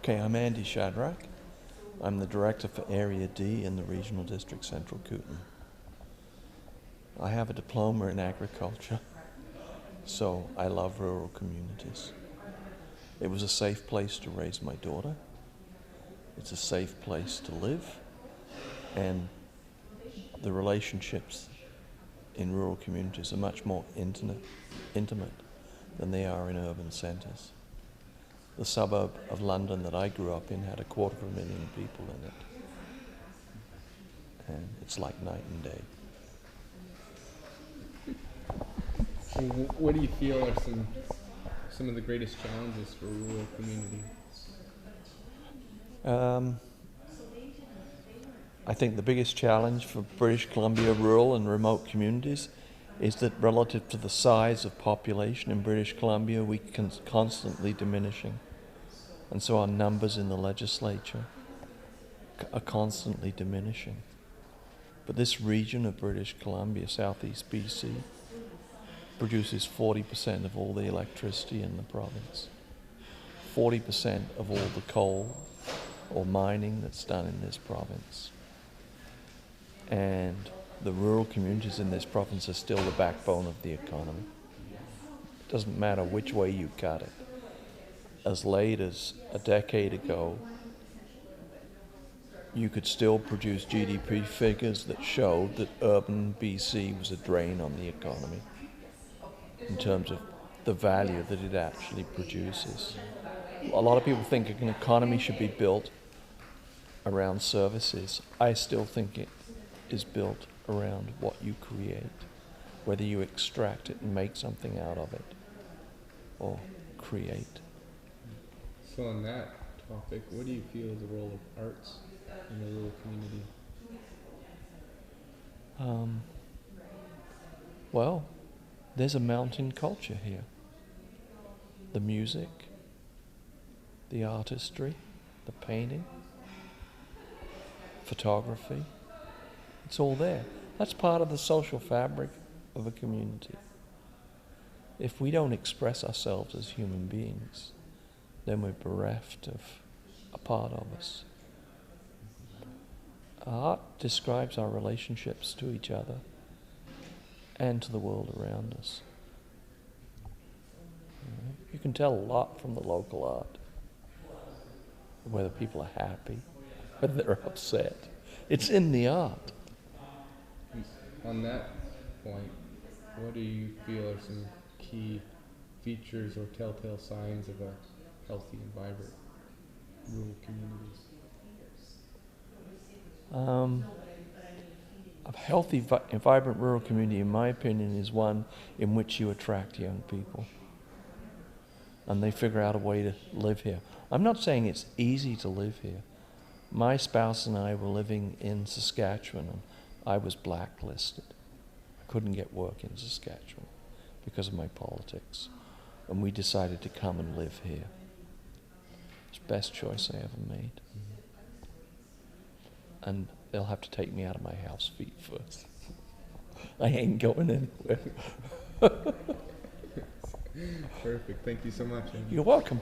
Okay, I'm Andy Shadrack. I'm the Director for Area D in the Regional District Central Kootenay. I have a diploma in agriculture, so I love rural communities. It was a safe place to raise my daughter. It's a safe place to live, and the relationships in rural communities are much more intimate than they are in urban centres. The suburb of London that I grew up in had 250,000 people in it, and it's like night and day. So what do you feel are some of the greatest challenges for rural community? I think the biggest challenge for British Columbia rural and remote communities is that relative to the size of population in British Columbia, we can constantly diminishing. And so our numbers in the legislature are constantly diminishing. But this region of British Columbia, southeast BC, produces 40% of all the electricity in the province, 40% of all the coal or mining that's done in this province. And the rural communities in this province are still the backbone of the economy. It doesn't matter which way you cut it. As late as a decade ago, you could still produce GDP figures that showed that urban BC was a drain on the economy in terms of the value that it actually produces. A lot of people think an economy should be built around services. I still think it is built around what you create, whether you extract it and make something out of it or create. So on that topic, what do you feel is the role of arts in the rural community? Well, there's a mountain culture here. The music, the artistry, the painting, photography, it's all there. That's part of the social fabric of a community. If we don't express ourselves as human beings, then we're bereft of a part of us. Art describes our relationships to each other and to the world around us. You can tell a lot from the local art, whether people are happy, whether they're upset. It's in the art. On that point, what do you feel are some key features or telltale signs of a healthy and vibrant rural communities? A healthy and vibrant rural community, in my opinion, is one in which you attract young people and they figure out a way to live here. I'm not saying it's easy to live here. My spouse and I were living in Saskatchewan and I was blacklisted. I couldn't get work in Saskatchewan because of my politics. And we decided to come and live here. It's the best choice I ever made. And they'll have to take me out of my house feet first. I ain't going anywhere. Perfect. Thank you so much, Andy. You're welcome.